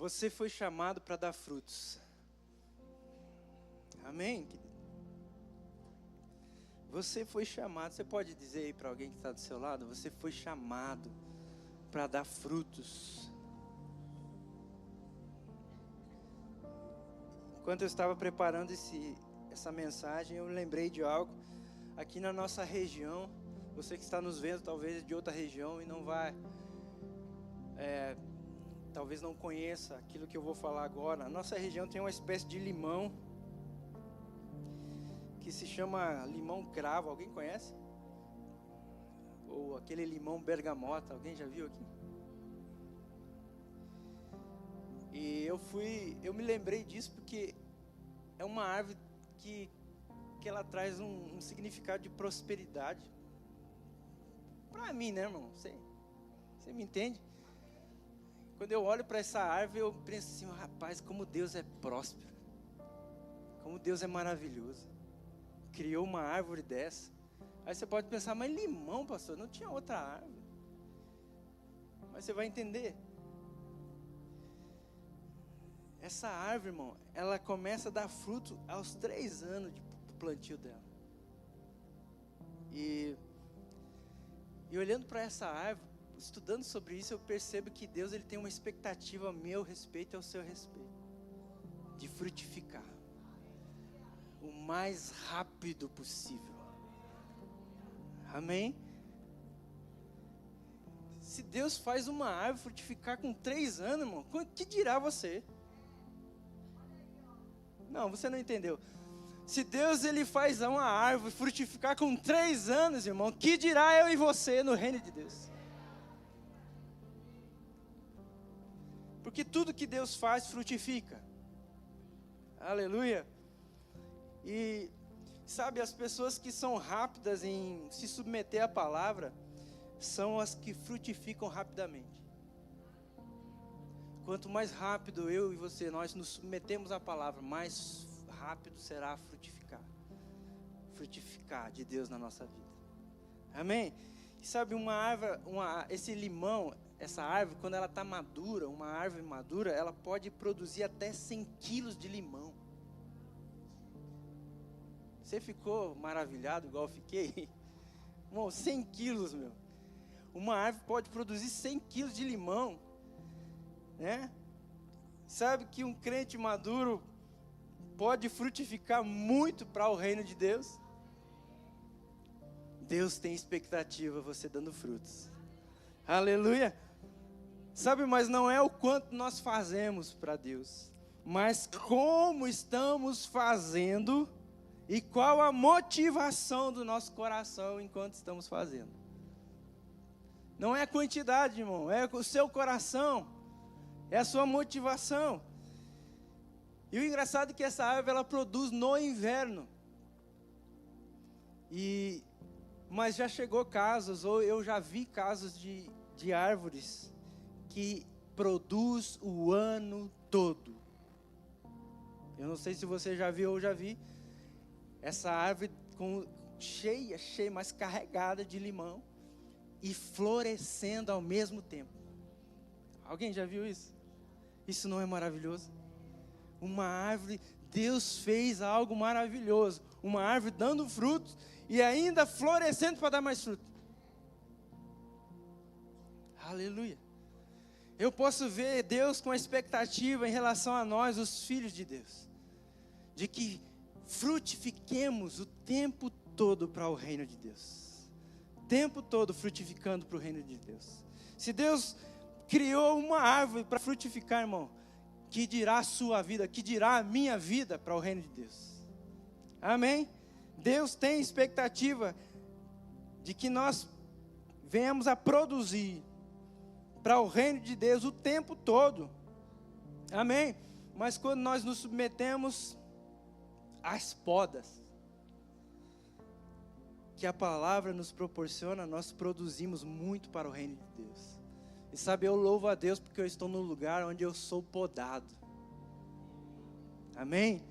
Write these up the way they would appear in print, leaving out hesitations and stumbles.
Você foi chamado para dar frutos. Amém, querido? Você foi chamado. Você pode dizer aí para alguém que está do seu lado: você foi chamado para dar frutos. Enquanto eu estava preparando essa mensagem, eu lembrei de algo. Aqui na nossa região, você que está nos vendo talvez de outra região e não vai, talvez não conheça aquilo que eu vou falar agora. A nossa região tem uma espécie de limão que se chama limão cravo. Alguém conhece? Ou aquele limão bergamota. Alguém já viu aqui? E eu me lembrei disso porque é uma árvore que ela traz um significado de prosperidade. Para mim, né, irmão? Você me entende? Quando eu olho para essa árvore, eu penso assim: rapaz, como Deus é próspero. Como Deus é maravilhoso. Criou uma árvore dessa. Aí você pode pensar: mas limão, pastor, não tinha outra árvore. Mas você vai entender. Essa árvore, irmão, ela começa a dar fruto aos 3 anos do plantio dela. E olhando para essa árvore, estudando sobre isso, eu percebo que Deus ele tem uma expectativa a meu respeito e ao seu respeito, de frutificar o mais rápido possível. Amém? Se Deus faz uma árvore frutificar com 3 anos, irmão, o que dirá você? Não, você não entendeu. Se Deus ele faz uma árvore frutificar com 3 anos, irmão, que dirá eu e você no reino de Deus? Porque tudo que Deus faz frutifica. Aleluia. E sabe, as pessoas que são rápidas em se submeter à palavra são as que frutificam rapidamente. Quanto mais rápido eu e você, nós nos submetemos à palavra, mais rápido será frutificar de Deus na nossa vida. Amém? E sabe, uma árvore, esse limão, essa árvore, quando ela está madura, uma árvore madura, ela pode produzir até 100 quilos de limão. Você ficou maravilhado igual eu fiquei? Irmão, 100 quilos, meu. Uma árvore pode produzir 100 quilos de limão, né? Sabe que um crente maduro pode frutificar muito para o reino de Deus? Deus tem expectativa você dando frutos. Aleluia. Sabe, mas não é o quanto nós fazemos para Deus, mas como estamos fazendo e qual a motivação do nosso coração enquanto estamos fazendo. Não é a quantidade, irmão, é o seu coração, é a sua motivação. E o engraçado é que essa árvore ela produz no inverno. Mas já chegou casos, ou eu já vi casos de árvores que produz o ano todo. Eu não sei se você já viu ou já vi. Essa árvore cheia, mas carregada de limão e florescendo ao mesmo tempo. Alguém já viu isso? Isso não é maravilhoso? Uma árvore, Deus fez algo maravilhoso. Uma árvore dando frutos e ainda florescendo para dar mais fruto. Aleluia. Eu posso ver Deus com expectativa em relação a nós, os filhos de Deus, de que frutifiquemos o tempo todo para o reino de Deus. O tempo todo frutificando para o reino de Deus. Se Deus criou uma árvore para frutificar, irmão, que dirá a sua vida, que dirá a minha vida para o reino de Deus. Amém? Deus tem expectativa de que nós venhamos a produzir para o reino de Deus o tempo todo. Amém? Mas quando nós nos submetemos às podas que a palavra nos proporciona, nós produzimos muito para o reino de Deus. E sabe, eu louvo a Deus porque eu estou no lugar onde eu sou podado. Amém?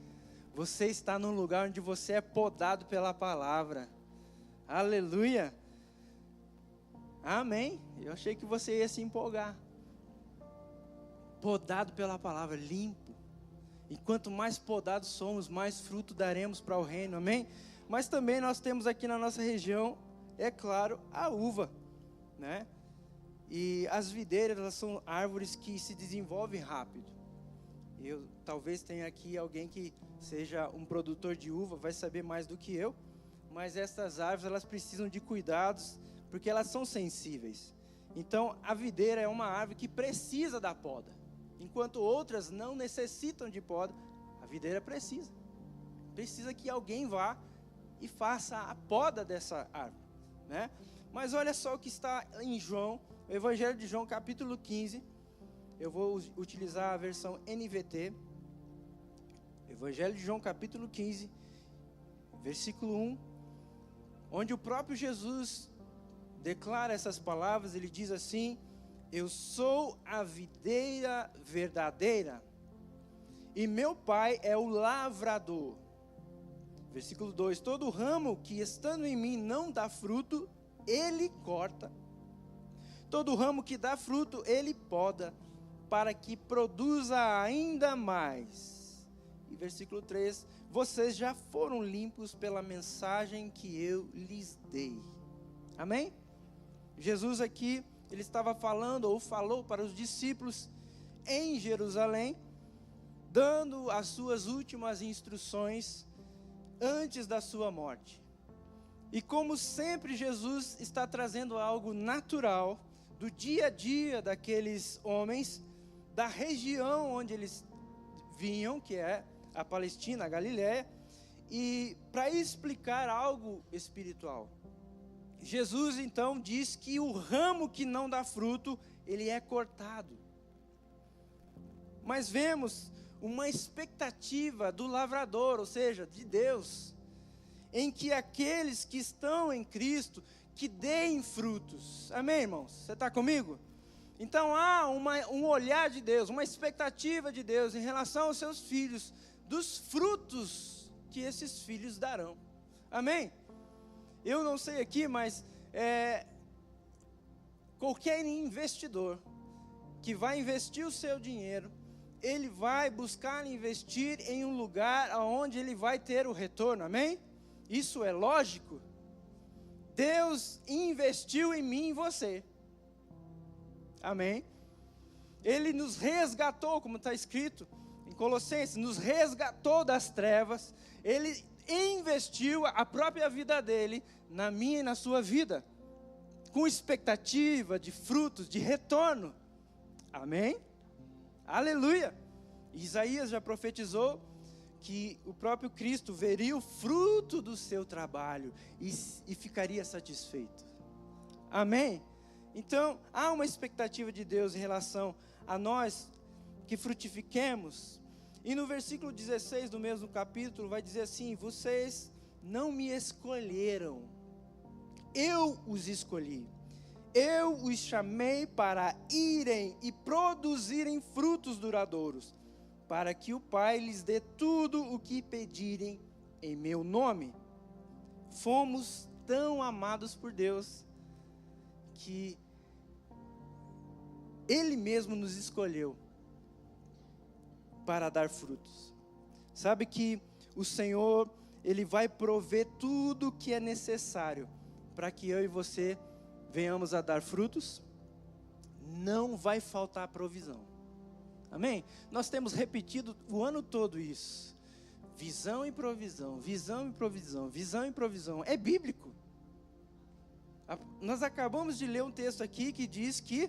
Você está num lugar onde você é podado pela palavra. Aleluia. Amém. Eu achei que você ia se empolgar. podado pela palavra, limpo. E quanto mais podados somos, mais fruto daremos para o reino, amém? Mas também nós temos aqui na nossa região, é claro, a uva, né? E as videiras, elas são árvores que se desenvolvem rápido. Eu talvez tenha aqui alguém que seja um produtor de uva, vai saber mais do que eu. Mas essas árvores, elas precisam de cuidados, porque elas são sensíveis. Então, a videira é uma árvore que precisa da poda. Enquanto outras não necessitam de poda, a videira precisa. Precisa que alguém vá e faça a poda dessa árvore, né? Mas olha só o que está em João, o Evangelho de João, capítulo 15. Eu vou utilizar a versão NVT. Evangelho de João, capítulo 15, versículo 1. Onde o próprio Jesus declara essas palavras, ele diz assim: eu sou a videira verdadeira, e meu pai é o lavrador. Versículo 2: todo ramo que estando em mim não dá fruto, ele corta. Todo ramo que dá fruto, ele poda, para que produza ainda mais. E versículo 3: vocês já foram limpos pela mensagem que eu lhes dei. Amém? Jesus aqui, ele estava falando, ou falou para os discípulos em Jerusalém, dando as suas últimas instruções antes da sua morte. E como sempre, Jesus está trazendo algo natural do dia a dia daqueles homens, da região onde eles vinham, que é a Palestina, a Galiléia, e para explicar algo espiritual. Jesus então diz que o ramo que não dá fruto, ele é cortado. Mas vemos uma expectativa do lavrador, ou seja, de Deus, em que aqueles que estão em Cristo, que deem frutos. Amém, irmãos? Você está comigo? Então há um olhar de Deus, uma expectativa de Deus em relação aos seus filhos, dos frutos que esses filhos darão. Amém? Eu não sei aqui, mas qualquer investidor que vai investir o seu dinheiro, ele vai buscar investir em um lugar onde ele vai ter o retorno, amém? Isso é lógico. Deus investiu em mim e em você, amém? Ele nos resgatou, como está escrito em Colossenses, nos resgatou das trevas. Ele investiu a própria vida dele na minha e na sua vida, com expectativa de frutos, de retorno, amém? Aleluia! Isaías já profetizou que o próprio Cristo veria o fruto do seu trabalho e ficaria satisfeito, amém? Então, há uma expectativa de Deus em relação a nós, que frutifiquemos. E no versículo 16 do mesmo capítulo, vai dizer assim: vocês não me escolheram, eu os escolhi. Eu os chamei para irem e produzirem frutos duradouros, para que o Pai lhes dê tudo o que pedirem em meu nome. Fomos tão amados por Deus, que Ele mesmo nos escolheu para dar frutos. Sabe que o Senhor, Ele vai prover tudo o que é necessário para que eu e você venhamos a dar frutos. Não vai faltar provisão, amém? Nós temos repetido o ano todo isso: visão e provisão, visão e provisão, visão e provisão. É bíblico. Nós acabamos de ler um texto aqui que diz que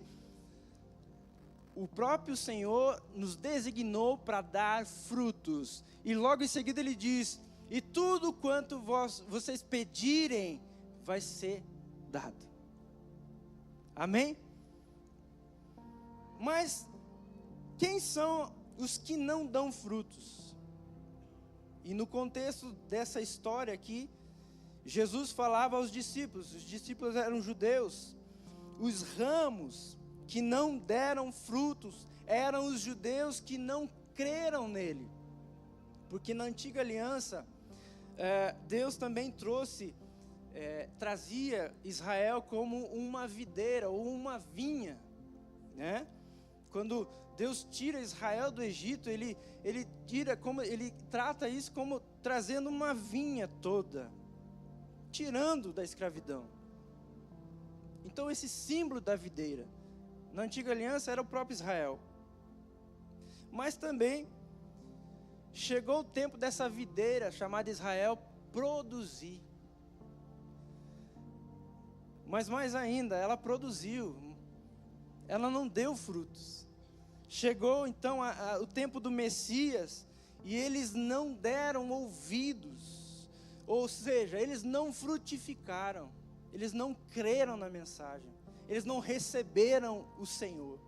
o próprio Senhor nos designou para dar frutos, e logo em seguida Ele diz: e tudo quanto vocês pedirem vai ser dado, amém? Mas quem são os que não dão frutos? E no contexto dessa história aqui, Jesus falava aos discípulos, os discípulos eram judeus, os ramos que não deram frutos eram os judeus que não creram nele, porque na antiga aliança, Deus também trazia Israel como uma videira ou uma vinha, né? Quando Deus tira Israel do Egito, ele trata isso como trazendo uma vinha toda, tirando da escravidão. Então esse símbolo da videira, na antiga aliança era o próprio Israel. Mas também chegou o tempo dessa videira chamada Israel produzir. Mas mais ainda, ela produziu, ela não deu frutos. Chegou então o tempo do Messias e eles não deram ouvidos, ou seja, eles não frutificaram, eles não creram na mensagem, eles não receberam o Senhor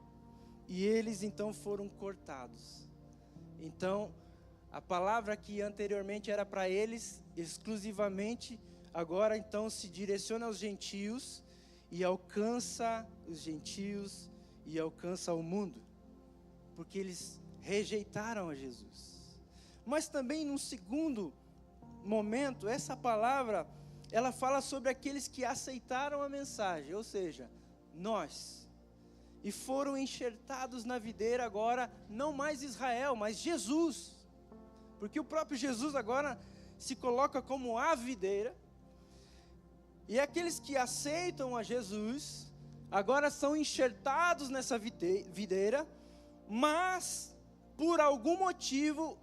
e eles então foram cortados. Então, a palavra que anteriormente era para eles exclusivamente, agora então se direciona aos gentios e alcança os gentios e alcança o mundo, porque eles rejeitaram a Jesus. Mas também num segundo momento, essa palavra, ela fala sobre aqueles que aceitaram a mensagem, ou seja, nós, e foram enxertados na videira agora, não mais Israel, mas Jesus, porque o próprio Jesus agora se coloca como a videira, e aqueles que aceitam a Jesus, agora são enxertados nessa videira, mas, por algum motivo,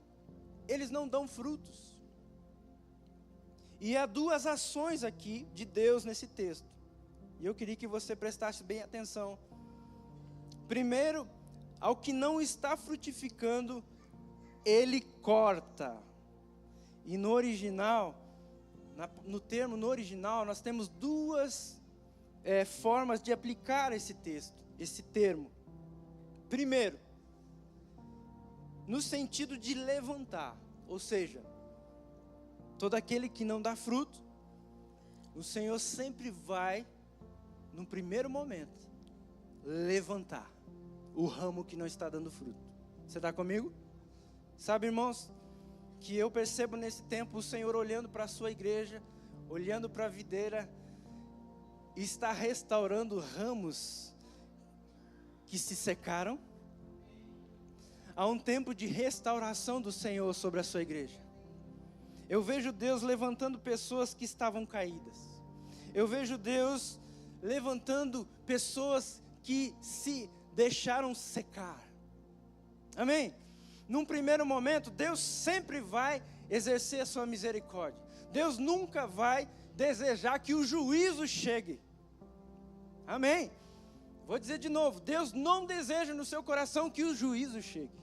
eles não dão frutos. E há duas ações aqui de Deus nesse texto, e eu queria que você prestasse bem atenção. Primeiro, ao que não está frutificando, Ele corta. E no original, no original, nós temos duas formas de aplicar esse texto, esse termo. Primeiro, no sentido de levantar, ou seja, todo aquele que não dá fruto, o Senhor sempre vai, no primeiro momento, levantar o ramo que não está dando fruto. Você está comigo? Sabe, irmãos, que eu percebo nesse tempo o Senhor olhando para a sua igreja, olhando para a videira, e está restaurando ramos que se secaram. Há um tempo de restauração do Senhor sobre a sua igreja. Eu vejo Deus levantando pessoas que estavam caídas. Eu vejo Deus levantando pessoas que se deixaram secar. Amém? Num primeiro momento, Deus sempre vai exercer a sua misericórdia. Deus nunca vai desejar que o juízo chegue. Amém? Vou dizer de novo, Deus não deseja no seu coração que o juízo chegue.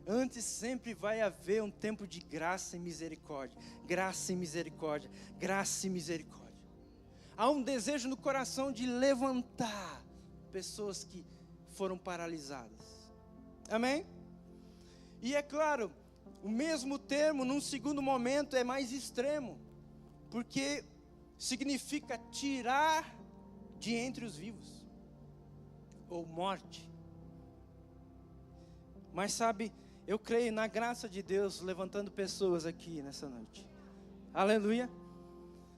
Antes sempre vai haver um tempo de graça e misericórdia. Graça e misericórdia. Graça e misericórdia. Há um desejo no coração de levantar pessoas que foram paralisadas. Amém? E é claro, o mesmo termo, num segundo momento, é mais extremo, porque significa tirar de entre os vivos, ou morte. Mas sabe, eu creio na graça de Deus levantando pessoas aqui nessa noite. Aleluia.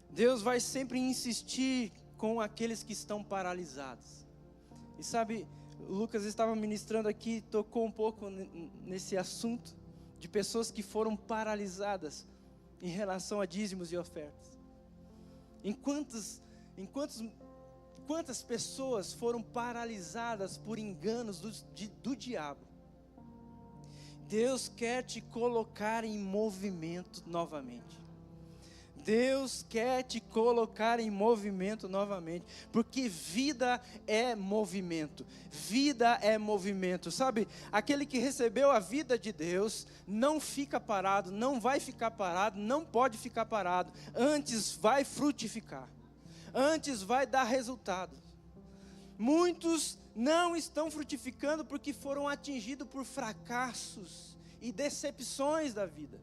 Deus vai sempre insistir com aqueles que estão paralisados. E sabe, o Lucas estava ministrando aqui, tocou um pouco nesse assunto de pessoas que foram paralisadas em relação a dízimos e ofertas. Quantas pessoas foram paralisadas por enganos do diabo? Deus quer te colocar em movimento novamente. Deus quer te colocar em movimento novamente, porque vida é movimento, vida é movimento, sabe? Aquele que recebeu a vida de Deus, não fica parado, não vai ficar parado, não pode ficar parado, antes vai frutificar, antes vai dar resultado. Muitos não estão frutificando porque foram atingidos por fracassos e decepções da vida.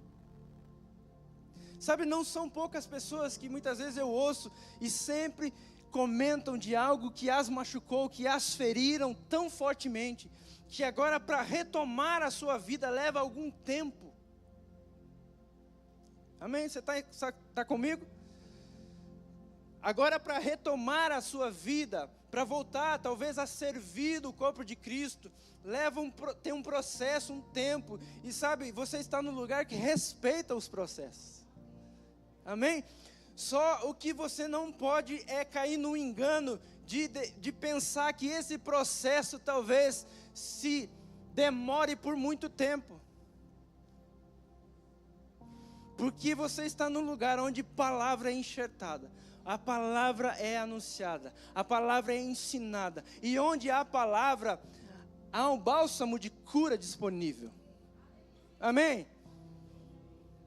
Sabe, não são poucas pessoas que muitas vezes eu ouço e sempre comentam de algo que as machucou, que as feriram tão fortemente, que agora para retomar a sua vida leva algum tempo. Amém? Você está comigo? Agora para retomar a sua vida, para voltar talvez a servir do corpo de Cristo, tem um processo, um tempo, e sabe, você está no lugar que respeita os processos, amém? Só o que você não pode é cair no engano de pensar que esse processo talvez se demore por muito tempo, porque você está num lugar onde palavra é enxertada, a palavra é anunciada, a palavra é ensinada, e onde há palavra, há um bálsamo de cura disponível, amém?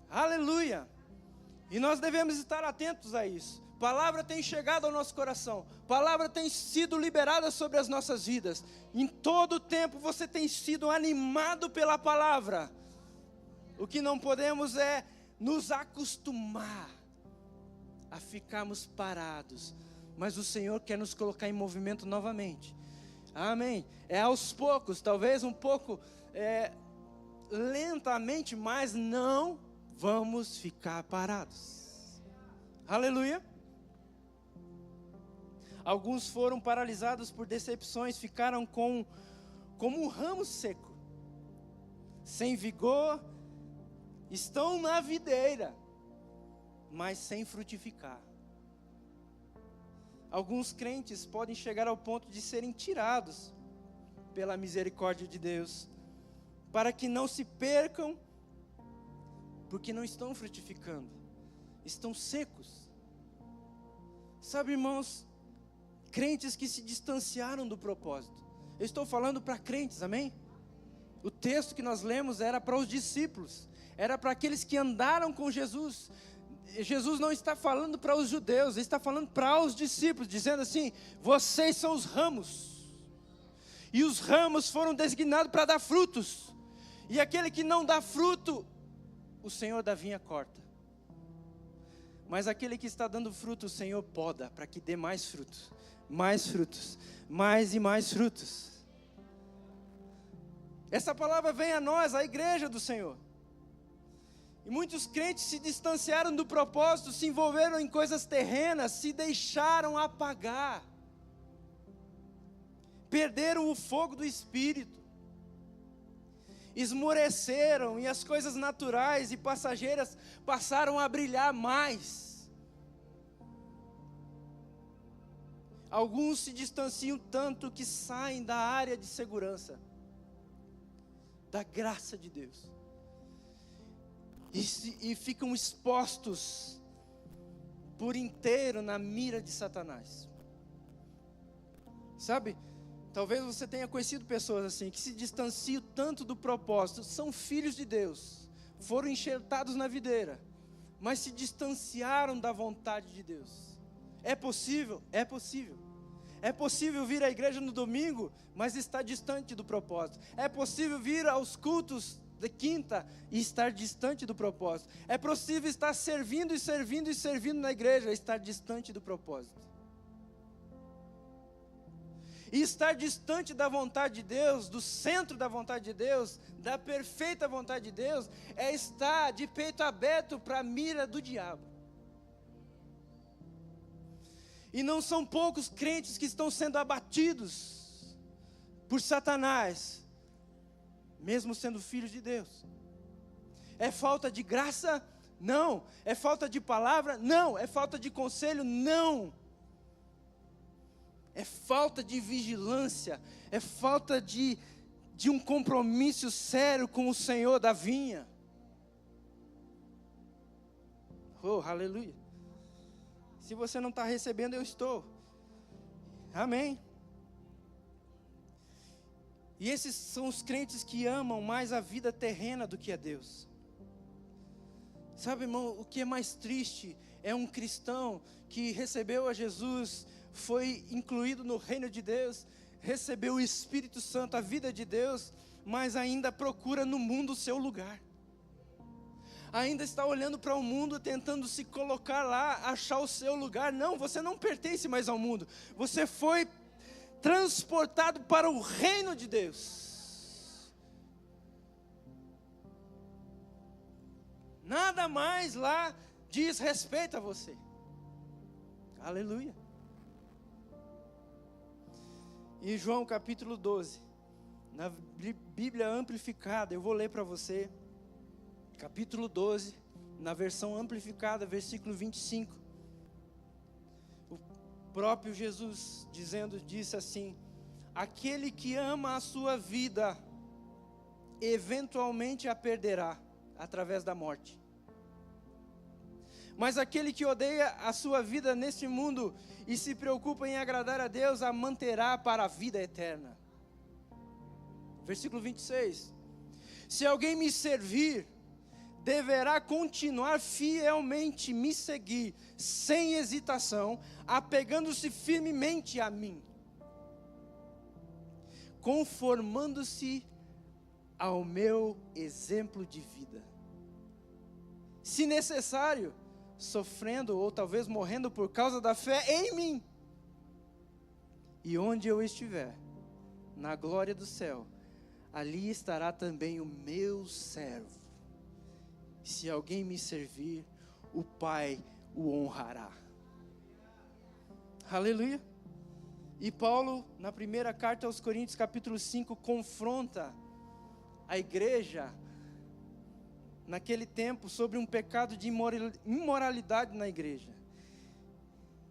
Aleluia! E nós devemos estar atentos a isso. Palavra tem chegado ao nosso coração, palavra tem sido liberada sobre as nossas vidas, em todo o tempo você tem sido animado pela palavra. O que não podemos é nos acostumar a ficarmos parados, mas o Senhor quer nos colocar em movimento novamente, amém? É aos poucos, talvez um pouco lentamente, mas não vamos ficar parados, aleluia. Alguns foram paralisados por decepções, ficaram como um ramo seco, sem vigor, estão na videira, mas sem frutificar. Alguns crentes podem chegar ao ponto de serem tirados pela misericórdia de Deus, para que não se percam, porque não estão frutificando, estão secos. Sabe, irmãos, crentes que se distanciaram do propósito. Eu estou falando para crentes, amém? O texto que nós lemos era para os discípulos, era para aqueles que andaram com Jesus. Jesus não está falando para os judeus, Ele está falando para os discípulos, dizendo assim: vocês são os ramos, e os ramos foram designados para dar frutos, e aquele que não dá fruto, o Senhor da vinha corta, mas aquele que está dando fruto, o Senhor poda, para que dê mais frutos, mais e mais frutos. Essa palavra vem a nós, a igreja do Senhor, e muitos crentes se distanciaram do propósito, se envolveram em coisas terrenas, se deixaram apagar, perderam o fogo do Espírito, esmoreceram, e as coisas naturais e passageiras passaram a brilhar mais. Alguns se distanciam tanto que saem da área de segurança, da graça de Deus, e ficam expostos por inteiro na mira de Satanás. Sabe? Talvez você tenha conhecido pessoas assim, que se distanciam tanto do propósito, são filhos de Deus, foram enxertados na videira, mas se distanciaram da vontade de Deus. É possível? É possível. É possível vir à igreja no domingo, mas estar distante do propósito. É possível vir aos cultos de quinta e estar distante do propósito. É possível estar servindo na igreja e estar distante do propósito. E estar distante da vontade de Deus, do centro da vontade de Deus, da perfeita vontade de Deus, é estar de peito aberto para a mira do diabo. E não são poucos crentes que estão sendo abatidos por Satanás, mesmo sendo filhos de Deus. É falta de graça? Não. É falta de palavra? Não. É falta de conselho? Não. É falta de vigilância, é falta de um compromisso sério com o Senhor da vinha. Oh, aleluia. Se você não está recebendo, eu estou. Amém. E esses são os crentes que amam mais a vida terrena do que a Deus. Sabe, irmão, o que é mais triste é um cristão que recebeu a Jesus, foi incluído no reino de Deus, recebeu o Espírito Santo, a vida de Deus, mas ainda procura no mundo o seu lugar. Ainda está olhando para o mundo, tentando se colocar lá, achar o seu lugar. Não, você não pertence mais ao mundo. Você foi transportado para o reino de Deus. Nada mais lá diz respeito a você. Aleluia. Em João capítulo 12, na Bíblia amplificada, eu vou ler para você, capítulo 12, na versão amplificada, versículo 25. O próprio Jesus disse assim: aquele que ama a sua vida, eventualmente a perderá através da morte. Mas aquele que odeia a sua vida neste mundo e se preocupa em agradar a Deus, a manterá para a vida eterna. Versículo 26. Se alguém me servir, deverá continuar fielmente me seguir, sem hesitação, apegando-se firmemente a mim, conformando-se ao meu exemplo de vida. Se necessário, sofrendo ou talvez morrendo por causa da fé em mim. E onde eu estiver, na glória do céu, ali estará também o meu servo. Se alguém me servir, o Pai o honrará. Aleluia. E Paulo, na primeira carta aos Coríntios, capítulo 5, confronta a igreja naquele tempo sobre um pecado de imoralidade na igreja.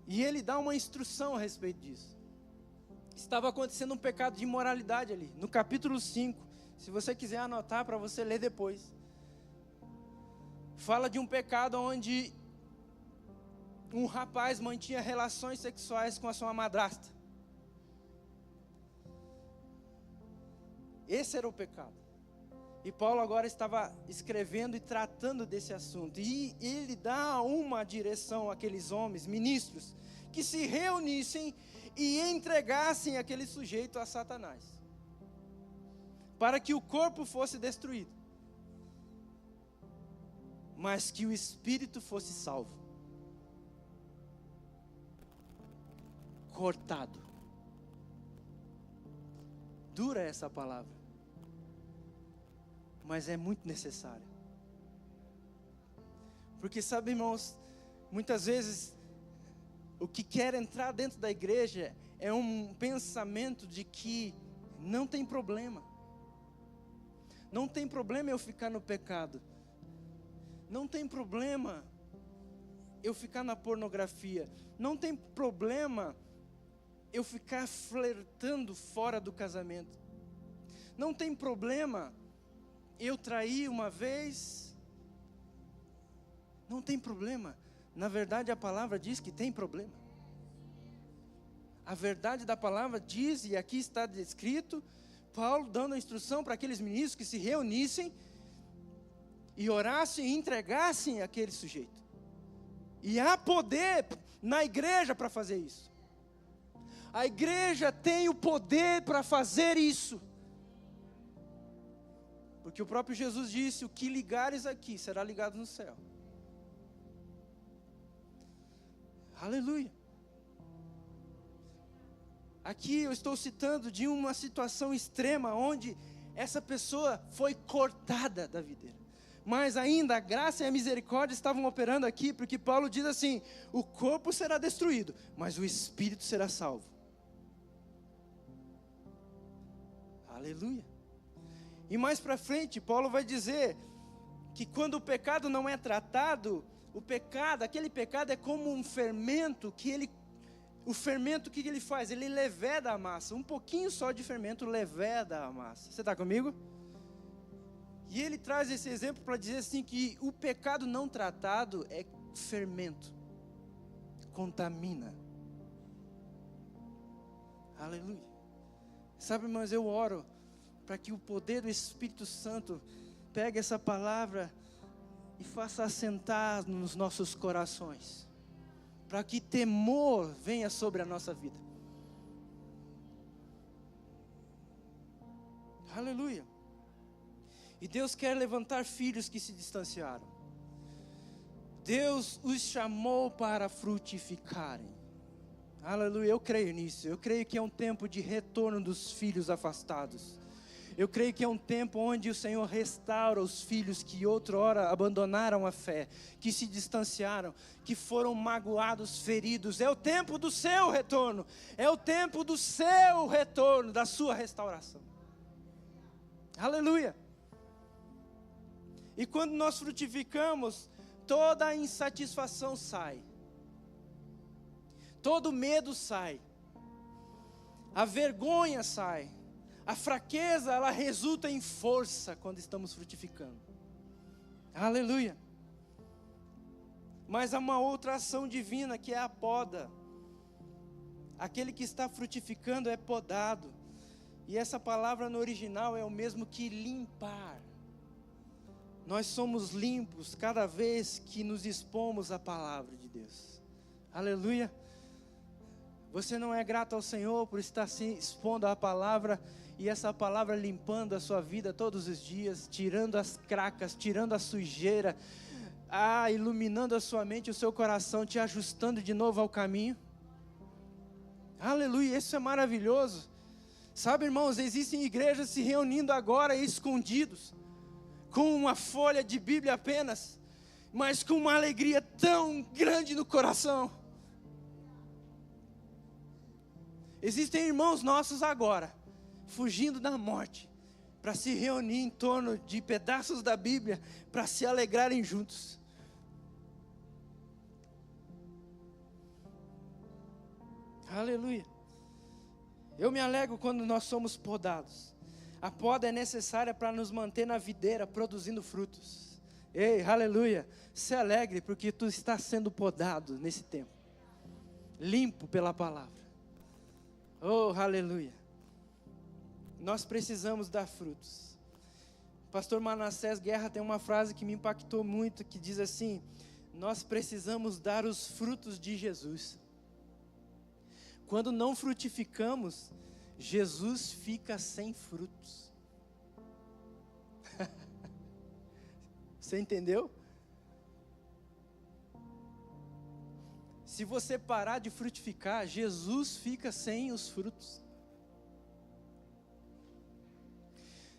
E ele dá uma instrução a respeito disso. Estava acontecendo um pecado de imoralidade ali, no capítulo 5. Se você quiser anotar para você ler depois. Fala de um pecado onde um rapaz mantinha relações sexuais com a sua madrasta. Esse era o pecado. E Paulo agora estava escrevendo e tratando desse assunto. E ele dá uma direção àqueles homens, ministros, que se reunissem e entregassem aquele sujeito a Satanás, para que o corpo fosse destruído, mas que o espírito fosse salvo. Cortado. Dura essa palavra, mas é muito necessária. Porque sabe, irmãos, muitas vezes o que quer entrar dentro da igreja é um pensamento de que não tem problema. Não tem problema eu ficar no pecado. Não tem problema eu ficar na pornografia. Não tem problema eu ficar flertando fora do casamento. Não tem problema eu trair uma vez. Não tem problema. Na verdade, a palavra diz que tem problema. A verdade da palavra diz, e aqui está descrito, Paulo dando a instrução para aqueles ministros que se reunissem e orassem e entregassem aquele sujeito. E há poder na igreja para fazer isso. A igreja tem o poder para fazer isso. Porque o próprio Jesus disse: o que ligares aqui será ligado no céu. Aleluia. Aqui eu estou citando de uma situação extrema, onde essa pessoa foi cortada da videira. Mas ainda a graça e a misericórdia estavam operando aqui, porque Paulo diz assim: o corpo será destruído, mas o espírito será salvo. Aleluia. E mais para frente, Paulo vai dizer que quando o pecado não é tratado, aquele pecado é como um fermento o fermento, o que ele faz? Ele leveda a massa, um pouquinho só de fermento leveda a massa. Você está comigo? E ele traz esse exemplo para dizer assim que o pecado não tratado é fermento, contamina. Aleluia. Sabe, irmãos, eu oro para que o poder do Espírito Santo pegue essa palavra e faça assentar nos nossos corações, para que temor venha sobre a nossa vida. Aleluia. E Deus quer levantar filhos que se distanciaram. Deus os chamou para frutificarem. Aleluia, eu creio nisso. Eu creio que é um tempo de retorno dos filhos afastados. Eu creio que é um tempo onde o Senhor restaura os filhos que outrora abandonaram a fé, que se distanciaram, que foram magoados, feridos. É o tempo do seu retorno, é o tempo do seu retorno, da sua restauração. Aleluia! E quando nós frutificamos, toda a insatisfação sai, todo medo sai, a vergonha sai, a fraqueza, ela resulta em força quando estamos frutificando. Aleluia! Mas há uma outra ação divina que é a poda. Aquele que está frutificando é podado. E essa palavra no original é o mesmo que limpar. Nós somos limpos cada vez que nos expomos à palavra de Deus. Aleluia! Você não é grato ao Senhor por estar se expondo à palavra, e essa palavra limpando a sua vida todos os dias, tirando as cracas, tirando a sujeira, iluminando a sua mente, o seu coração, te ajustando de novo ao caminho. Aleluia, isso é maravilhoso. Sabe, irmãos, existem igrejas se reunindo agora escondidos, com uma folha de Bíblia apenas, mas com uma alegria tão grande no coração. Existem irmãos nossos agora, fugindo da morte, para se reunir em torno de pedaços da Bíblia, para se alegrarem juntos. Aleluia. Eu me alegro quando nós somos podados. A poda é necessária para nos manter na videira, produzindo frutos. Ei, aleluia. Se alegre porque tu estás sendo podado nesse tempo, limpo pela palavra. Oh, aleluia. Nós precisamos dar frutos. Pastor Manassés Guerra tem uma frase que me impactou muito, que diz assim: nós precisamos dar os frutos de Jesus. Quando não frutificamos, Jesus fica sem frutos. Você entendeu? Se você parar de frutificar, Jesus fica sem os frutos.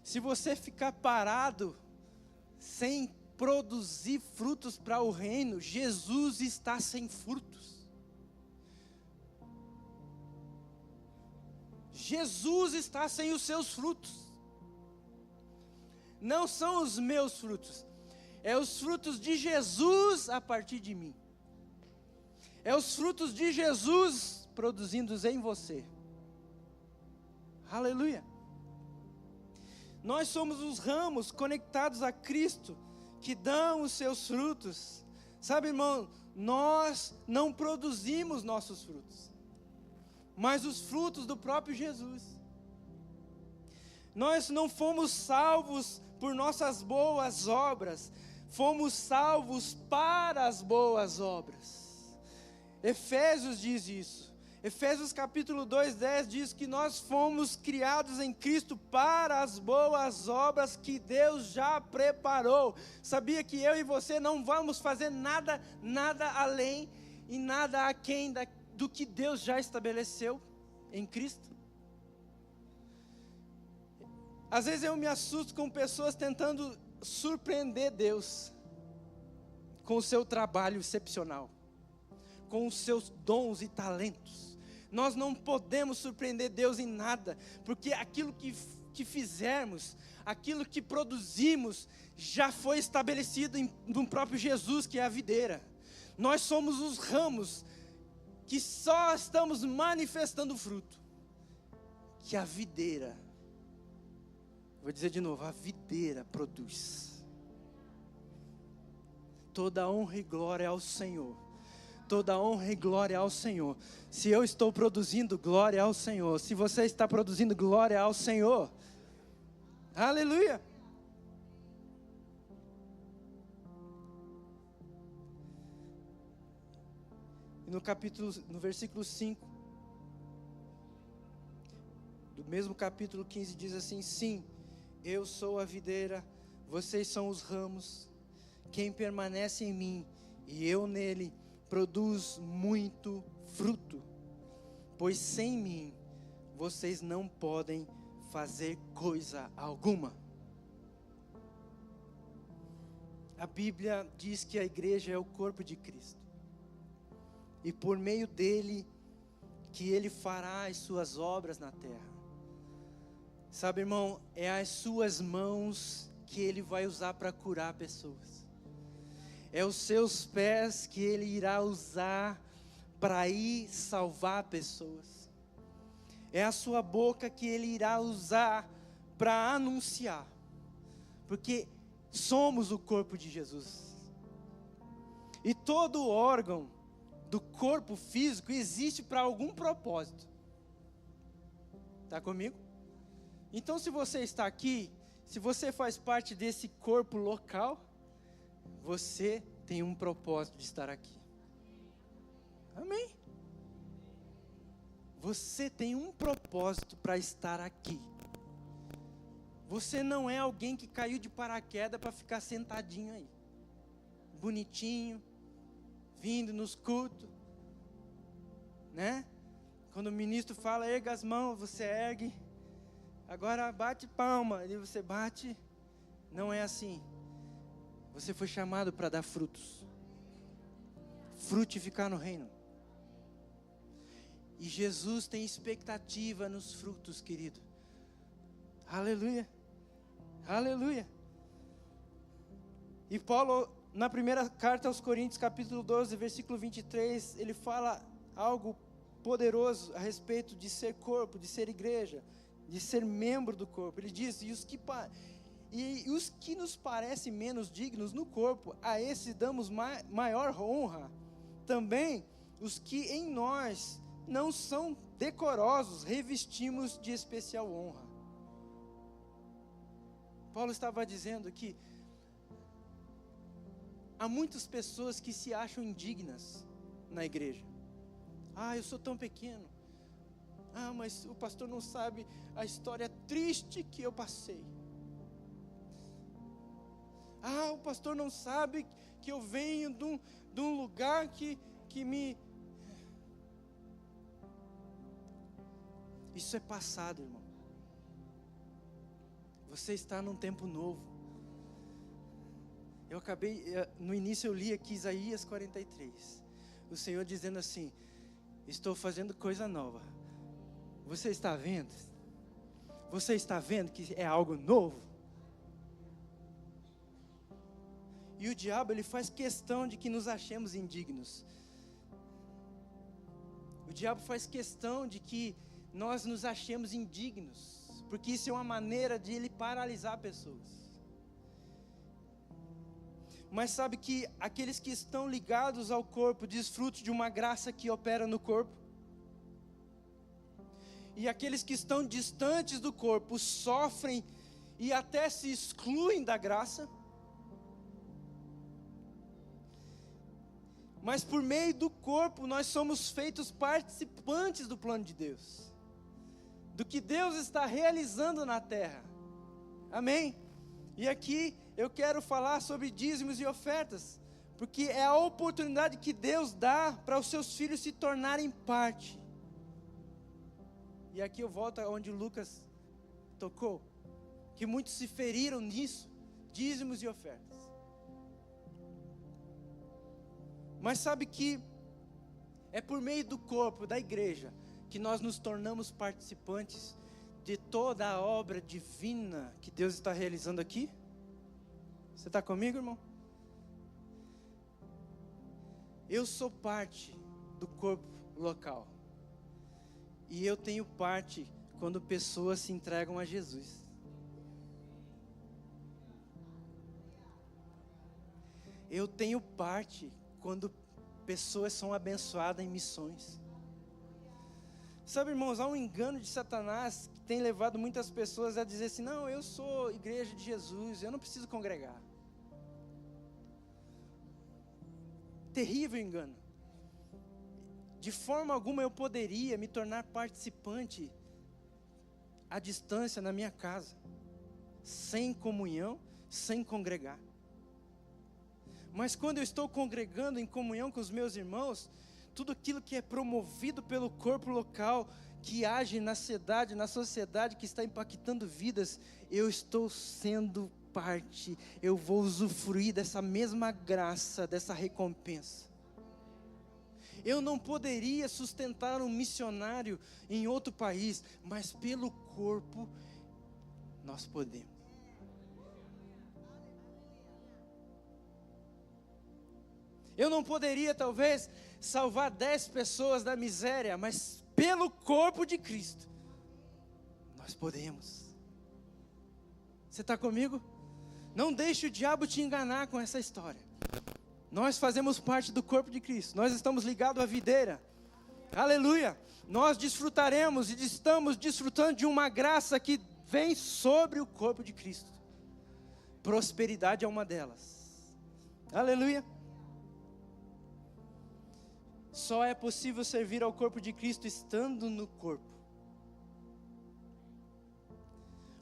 Se você ficar parado, sem produzir frutos para o reino, Jesus está sem frutos. Jesus está sem os seus frutos. Não são os meus frutos, é os frutos de Jesus a partir de mim. É os frutos de Jesus produzidos em você. Aleluia. Nós somos os ramos conectados a Cristo, que dão os seus frutos. Sabe, irmão, nós não produzimos nossos frutos, mas os frutos do próprio Jesus. Nós não fomos salvos por nossas boas obras, fomos salvos para as boas obras. Efésios diz isso. Efésios capítulo 2:10 diz que nós fomos criados em Cristo para as boas obras que Deus já preparou. Sabia que eu e você não vamos fazer nada além e nada aquém do que Deus já estabeleceu em Cristo? Às vezes eu me assusto com pessoas tentando surpreender Deus com o seu trabalho excepcional, com os seus dons e talentos. Nós não podemos surpreender Deus em nada, porque aquilo que fizermos, aquilo que produzimos, já foi estabelecido no próprio Jesus, que é a videira. Nós somos os ramos, que só estamos manifestando o fruto, que a videira, vou dizer de novo, a videira produz. Toda honra e glória ao Senhor. Toda honra e glória ao Senhor. Se eu estou produzindo, glória ao Senhor. Se você está produzindo, glória ao Senhor. Aleluia. No versículo 5, do mesmo capítulo 15, diz assim: sim, eu sou a videira, vocês são os ramos. Quem permanece em mim e eu nele, produz muito fruto, pois sem mim vocês não podem fazer coisa alguma. A Bíblia diz que a igreja é o corpo de Cristo. E por meio dele, que ele fará as suas obras na terra. Sabe, irmão, é as suas mãos que ele vai usar para curar pessoas. É os seus pés que ele irá usar para ir salvar pessoas. É a sua boca que ele irá usar para anunciar. Porque somos o corpo de Jesus. E todo órgão do corpo físico existe para algum propósito. Está comigo? Então, se você está aqui, se você faz parte desse corpo local, você tem um propósito de estar aqui. Amém? Você tem um propósito para estar aqui. Você não é alguém que caiu de paraquedas para ficar sentadinho aí, bonitinho, vindo nos cultos, né? Quando o ministro fala, erga as mãos, você ergue. Agora bate palma, e você bate. Não é assim. Você foi chamado para dar frutos, frutificar no reino. E Jesus tem expectativa nos frutos, querido. Aleluia, aleluia. E Paulo, na primeira carta aos Coríntios, capítulo 12, versículo 23, ele fala algo poderoso a respeito de ser corpo, de ser igreja, de ser membro do corpo. Ele diz, e os que nos parecem menos dignos no corpo, a esses damos maior honra. Também os que em nós não são decorosos, revestimos de especial honra. Paulo estava dizendo que há muitas pessoas que se acham indignas na igreja. Ah, eu sou tão pequeno. Ah, mas o pastor não sabe a história triste que eu passei. Ah, o pastor não sabe que eu venho de um lugar que me... Isso é passado, irmão. Você está num tempo novo. No início eu li aqui Isaías 43. O Senhor dizendo assim, estou fazendo coisa nova. Você está vendo? Você está vendo que é algo novo? E o diabo, ele faz questão de que nos achemos indignos. O diabo faz questão de que nós nos achemos indignos, porque isso é uma maneira de ele paralisar pessoas. Mas sabe que aqueles que estão ligados ao corpo desfrutam de uma graça que opera no corpo. E aqueles que estão distantes do corpo sofrem e até se excluem da graça. Mas por meio do corpo nós somos feitos participantes do plano de Deus, do que Deus está realizando na terra. Amém? E aqui eu quero falar sobre dízimos e ofertas, porque é a oportunidade que Deus dá para os seus filhos se tornarem parte. E aqui eu volto aonde o Lucas tocou, que muitos se feriram nisso, dízimos e ofertas. Mas sabe que é por meio do corpo, da igreja, que nós nos tornamos participantes de toda a obra divina que Deus está realizando aqui? Você está comigo, irmão? Eu sou parte do corpo local. E eu tenho parte quando pessoas se entregam a Jesus. Eu tenho parte quando pessoas são abençoadas em missões. Sabe, irmãos, há um engano de Satanás que tem levado muitas pessoas a dizer assim, não, eu sou igreja de Jesus, eu não preciso congregar. Terrível engano. De forma alguma eu poderia me tornar participante à distância na minha casa, sem comunhão, sem congregar. Mas quando eu estou congregando em comunhão com os meus irmãos, tudo aquilo que é promovido pelo corpo local, que age na sociedade que está impactando vidas, eu estou sendo parte, eu vou usufruir dessa mesma graça, dessa recompensa. Eu não poderia sustentar um missionário em outro país, mas pelo corpo nós podemos. Eu não poderia talvez salvar 10 pessoas da miséria, mas pelo corpo de Cristo nós podemos. Você está comigo? Não deixe o diabo te enganar com essa história. Nós fazemos parte do corpo de Cristo. Nós estamos ligados à videira. Aleluia. Nós desfrutaremos e estamos desfrutando de uma graça que vem sobre o corpo de Cristo. Prosperidade é uma delas. Aleluia. Só é possível servir ao corpo de Cristo estando no corpo.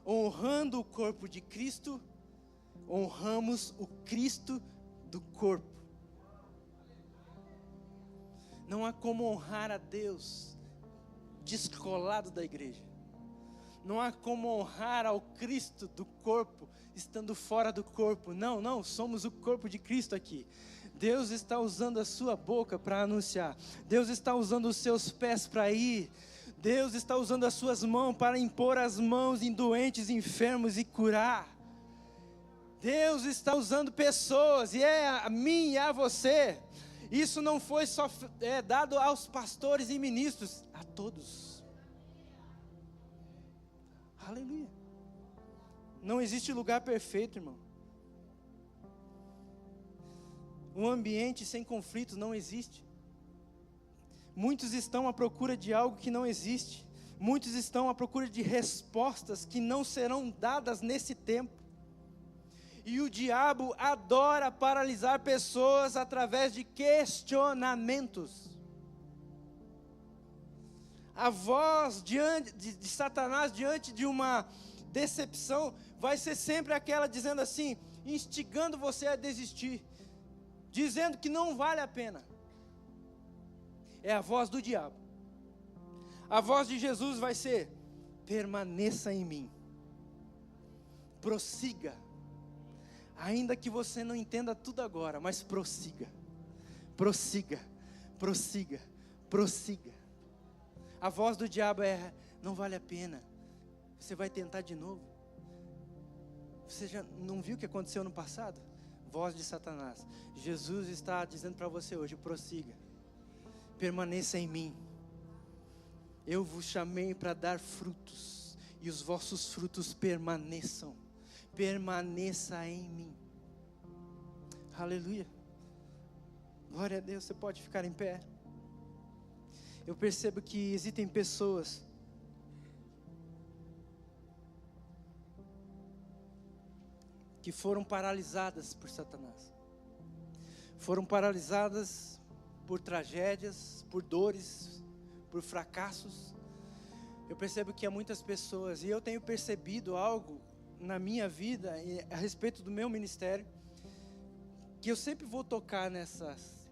Honrando o corpo de Cristo, honramos o Cristo do corpo. Não há como honrar a Deus descolado da igreja. Não há como honrar ao Cristo do corpo estando fora do corpo. Não, somos o corpo de Cristo aqui. Deus está usando a sua boca para anunciar. Deus está usando os seus pés para ir. Deus está usando as suas mãos para impor as mãos em doentes, enfermos e curar. Deus está usando pessoas, e é a mim e a você. Isso não foi só dado aos pastores e ministros, a todos. Aleluia. Não existe lugar perfeito, irmão. Um ambiente sem conflitos não existe. Muitos estão à procura de algo que não existe. Muitos estão à procura de respostas que não serão dadas nesse tempo. E o diabo adora paralisar pessoas através de questionamentos. A voz de Satanás diante de uma decepção vai ser sempre aquela dizendo assim, instigando você a desistir, dizendo que não vale a pena. É a voz do diabo. A voz de Jesus vai ser: permaneça em mim, prossiga, ainda que você não entenda tudo agora, mas prossiga, prossiga, prossiga, prossiga. A voz do diabo é: não vale a pena, você vai tentar de novo. Você já não viu o que aconteceu no passado? Voz de Satanás. Jesus está dizendo para você hoje: prossiga, permaneça em mim. Eu vos chamei para dar frutos, e os vossos frutos permaneçam. Permaneça em mim. Aleluia. Glória a Deus. Você pode ficar em pé. Eu percebo que existem pessoas que foram paralisadas por Satanás. Foram paralisadas por tragédias, por dores, por fracassos. Eu percebo que há muitas pessoas, e eu tenho percebido algo na minha vida a respeito do meu ministério, que eu sempre vou tocar nessas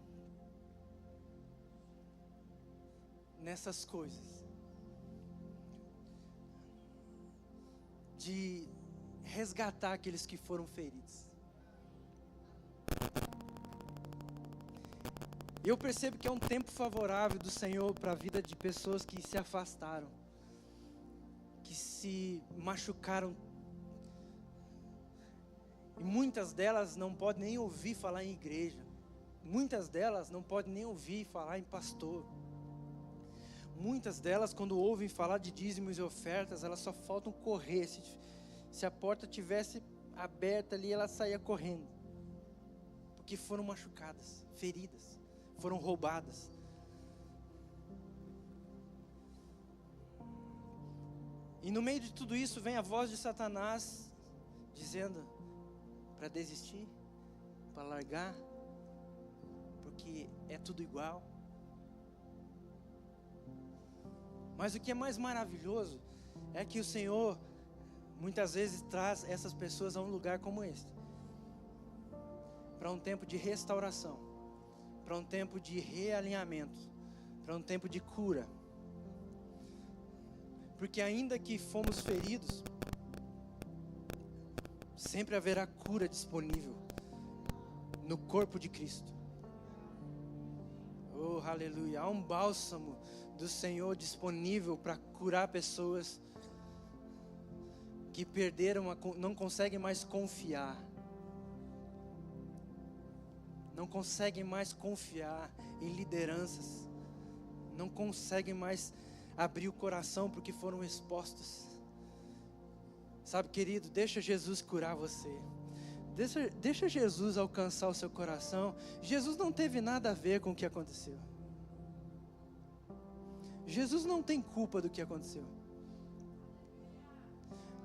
coisas de resgatar aqueles que foram feridos. Eu percebo que é um tempo favorável do Senhor para a vida de pessoas que se afastaram, que se machucaram, e muitas delas não podem nem ouvir falar em igreja, muitas delas não podem nem ouvir falar em pastor. Muitas delas, quando ouvem falar de dízimos e ofertas, elas só faltam correr. Se a porta tivesse aberta ali, ela saía correndo, porque foram machucadas, feridas, foram roubadas. E no meio de tudo isso vem a voz de Satanás dizendo para desistir, para largar, porque é tudo igual. Mas o que é mais maravilhoso é que o Senhor muitas vezes traz essas pessoas a um lugar como este, para um tempo de restauração, para um tempo de realinhamento, para um tempo de cura. Porque ainda que fomos feridos, sempre haverá cura disponível no corpo de Cristo. Oh, aleluia. Há um bálsamo do Senhor disponível para curar pessoas que perderam, não conseguem mais confiar. Não conseguem mais confiar em lideranças. Não conseguem mais abrir o coração porque foram expostos. Sabe, querido, deixa Jesus curar você. Deixa Jesus alcançar o seu coração. Jesus não teve nada a ver com o que aconteceu. Jesus não tem culpa do que aconteceu.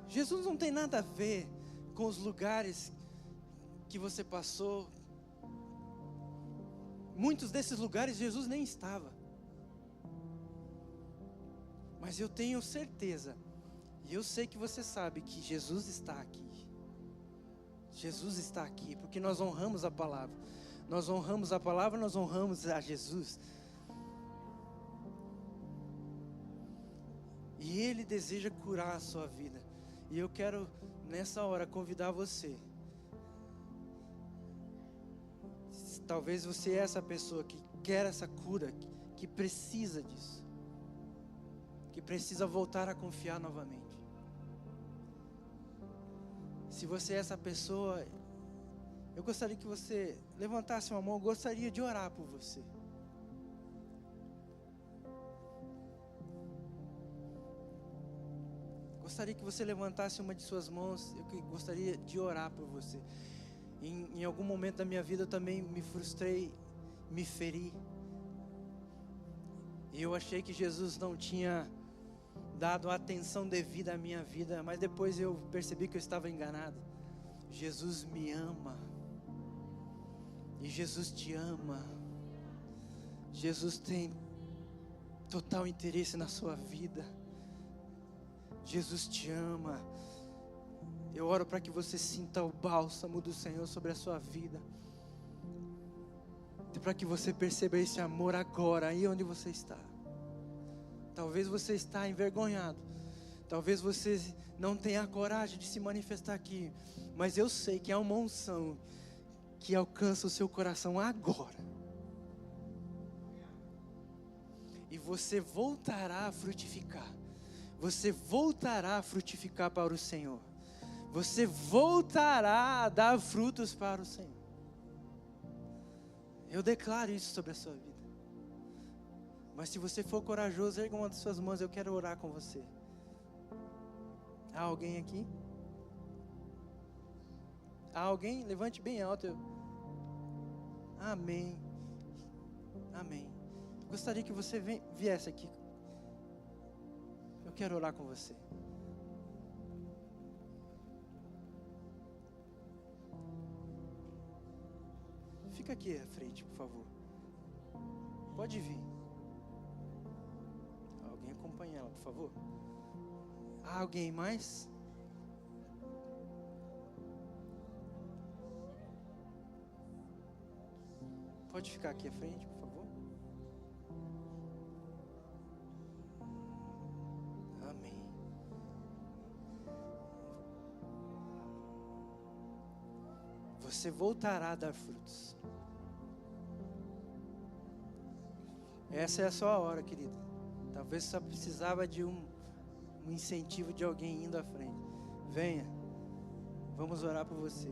Jesus não tem nada a ver com os lugares que você passou. Muitos desses lugares Jesus nem estava. Mas eu tenho certeza, e eu sei que você sabe que Jesus está aqui. Jesus está aqui, porque nós honramos a palavra. Nós honramos a palavra, nós honramos a Jesus. E Ele deseja curar a sua vida. E eu quero, nessa hora, convidar você. Talvez você é essa pessoa que quer essa cura, que precisa disso. Que precisa voltar a confiar novamente. Se você é essa pessoa, eu gostaria que você levantasse uma mão, eu gostaria de orar por você. Gostaria que você levantasse uma de suas mãos, eu gostaria de orar por você. Em algum momento da minha vida eu também me frustrei, me feri. E eu achei que Jesus não tinha dado a atenção devida à minha vida, mas depois eu percebi que eu estava enganado. Jesus me ama, e Jesus te ama. Jesus tem total interesse na sua vida. Jesus te ama. Eu oro para que você sinta o bálsamo do Senhor sobre a sua vida, e para que você perceba esse amor agora, aí onde você está. Talvez você está envergonhado. Talvez você não tenha a coragem de se manifestar aqui. Mas eu sei que há uma unção que alcança o seu coração agora. E você voltará a frutificar. Você voltará a frutificar para o Senhor. Você voltará a dar frutos para o Senhor. Eu declaro isso sobre a sua vida. Mas se você for corajoso, erga uma das suas mãos, eu quero orar com você. Há alguém aqui? Há alguém? Levante bem alto. Amém. Amém. Gostaria que você viesse aqui. Eu quero orar com você. Fica aqui à frente, por favor. Pode vir. Acompanhe ela, por favor. Há alguém mais? Pode ficar aqui à frente, por favor. Amém. Você voltará a dar frutos. Essa é a sua hora, querido. Talvez só precisava de um incentivo de alguém indo à frente. Venha, vamos orar por você.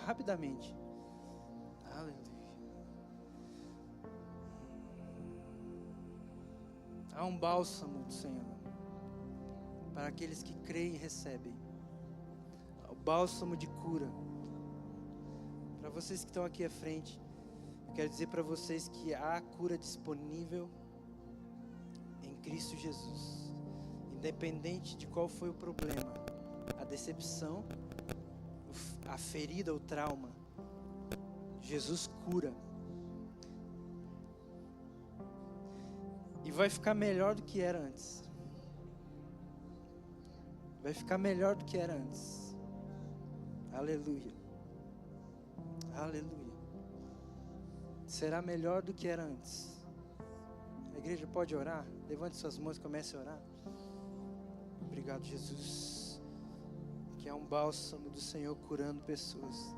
Rapidamente. Aleluia. Há um bálsamo do Senhor para aqueles que creem e recebem. O bálsamo de cura. Para vocês que estão aqui à frente, eu quero dizer para vocês que há cura disponível em Cristo Jesus. Independente de qual foi o problema, a decepção, a ferida, o trauma, Jesus cura. E vai ficar melhor do que era antes. Vai ficar melhor do que era antes. Aleluia. Aleluia. Será melhor do que era antes. igreja pode orar? Levante suas mãos e comece a orar. Obrigado, Jesus. Que é um bálsamo do Senhor curando pessoas.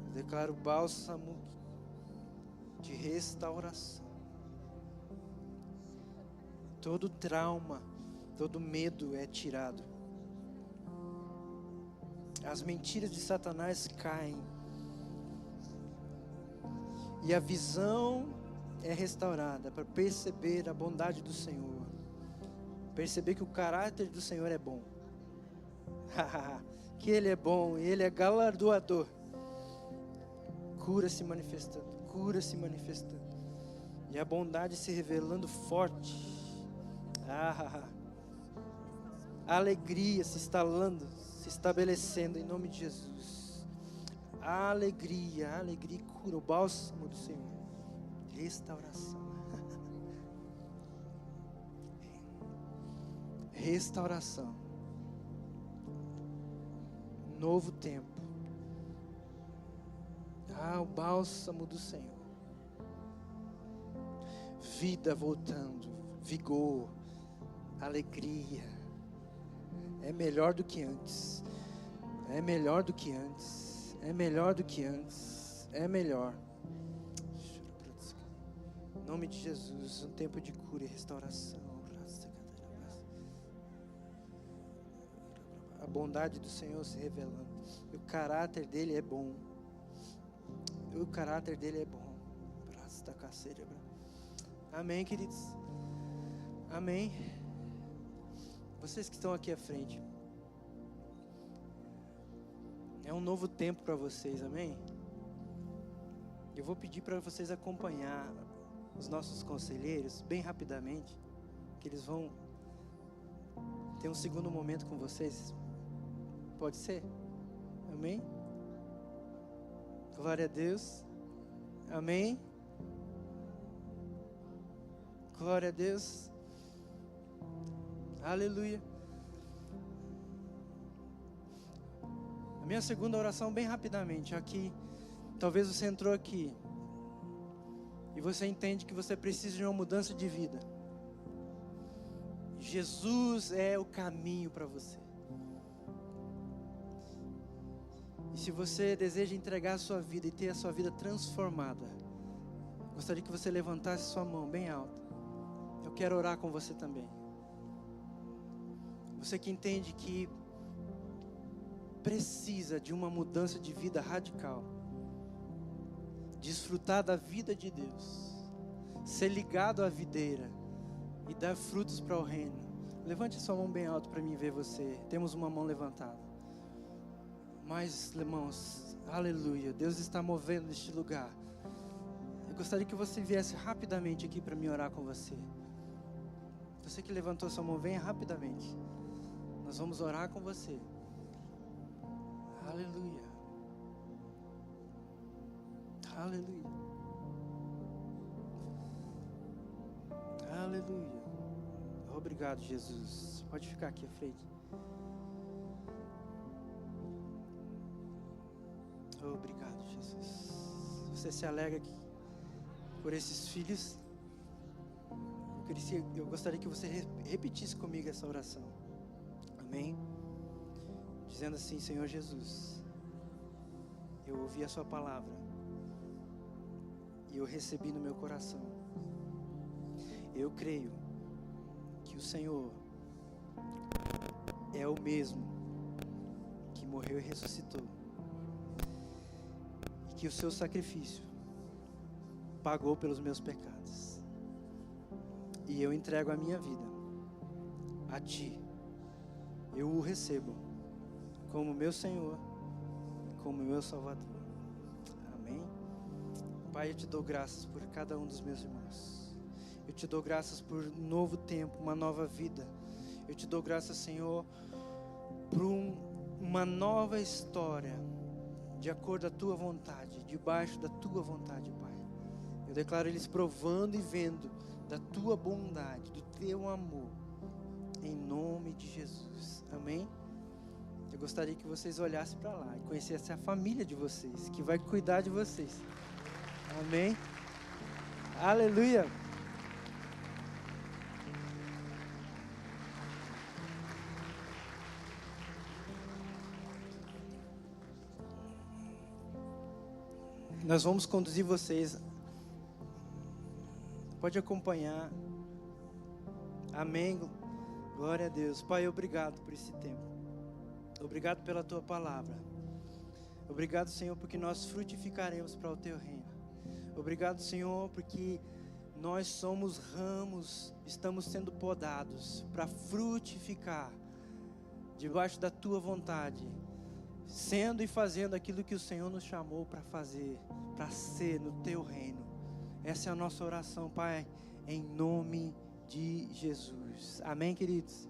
Eu declaro bálsamo de restauração. Todo trauma, todo medo é tirado. As mentiras de Satanás caem. E a visão é restaurada para perceber a bondade do Senhor. Perceber que o caráter do Senhor é bom. Que Ele é bom, Ele é galardoador. Cura se manifestando, cura se manifestando. E a bondade se revelando forte. Alegria se instalando, se estabelecendo em nome de Jesus. Alegria, alegria e cura, o bálsamo do Senhor. Restauração. Restauração. Novo tempo. O bálsamo do Senhor. Vida voltando, vigor, alegria. É melhor do que antes. É melhor do que antes. É melhor do que antes. É melhor. Em nome de Jesus, um tempo de cura e restauração. A bondade do Senhor se revelando. E o caráter dele é bom. O caráter dele é bom. Amém, queridos. Amém. Vocês que estão aqui à frente. É um novo tempo para vocês, amém? Eu vou pedir para vocês acompanhar os nossos conselheiros bem rapidamente, que eles vão ter um segundo momento com vocês. Pode ser? Amém? Glória a Deus. Amém? Glória a Deus. Aleluia. A minha segunda oração, bem rapidamente, aqui. Talvez você entrou aqui e você entende que você precisa de uma mudança de vida. Jesus é o caminho para você. E se você deseja entregar a sua vida e ter a sua vida transformada, gostaria que você levantasse sua mão bem alta. Eu quero orar com você também. Você que entende que precisa de uma mudança de vida radical, desfrutar da vida de Deus, ser ligado à videira e dar frutos para o reino. Levante sua mão bem alto para mim ver você. Temos uma mão levantada. Mas, irmãos, aleluia, Deus está movendo neste lugar. Eu gostaria que você viesse rapidamente aqui para me orar com você. Você que levantou sua mão, venha rapidamente. Nós vamos orar com você. Aleluia. Aleluia. Aleluia. Obrigado, Jesus. Pode ficar aqui à frente. Obrigado, Jesus. Você se alegra por esses filhos? Eu gostaria que você repetisse comigo essa oração. Amém? Dizendo assim: Senhor Jesus, eu ouvi a sua palavra e eu recebi no meu coração. Eu creio que o Senhor é o mesmo que morreu e ressuscitou, e que o seu sacrifício pagou pelos meus pecados. E eu entrego a minha vida a Ti. Eu o recebo como meu Senhor, como meu Salvador. Amém? Pai, eu Te dou graças por cada um dos meus irmãos. Eu Te dou graças por um novo tempo, uma nova vida. Eu Te dou graças, Senhor, por uma nova história, de acordo com a Tua vontade, debaixo da Tua vontade, Pai. Eu declaro eles provando e vendo da Tua bondade, do Teu amor, em nome de Jesus. Amém? Eu gostaria que vocês olhassem para lá e conhecessem a família de vocês, que vai cuidar de vocês. Amém? Aleluia! Nós vamos conduzir vocês. Pode acompanhar. Amém. Glória a Deus. Pai, obrigado por esse tempo. Obrigado pela tua palavra. Obrigado, Senhor, porque nós frutificaremos para o teu reino. Obrigado, Senhor, porque nós somos ramos, estamos sendo podados para frutificar debaixo da tua vontade, sendo e fazendo aquilo que o Senhor nos chamou para fazer, para ser no teu reino. Essa é a nossa oração, Pai, em nome de Jesus. Amém, queridos?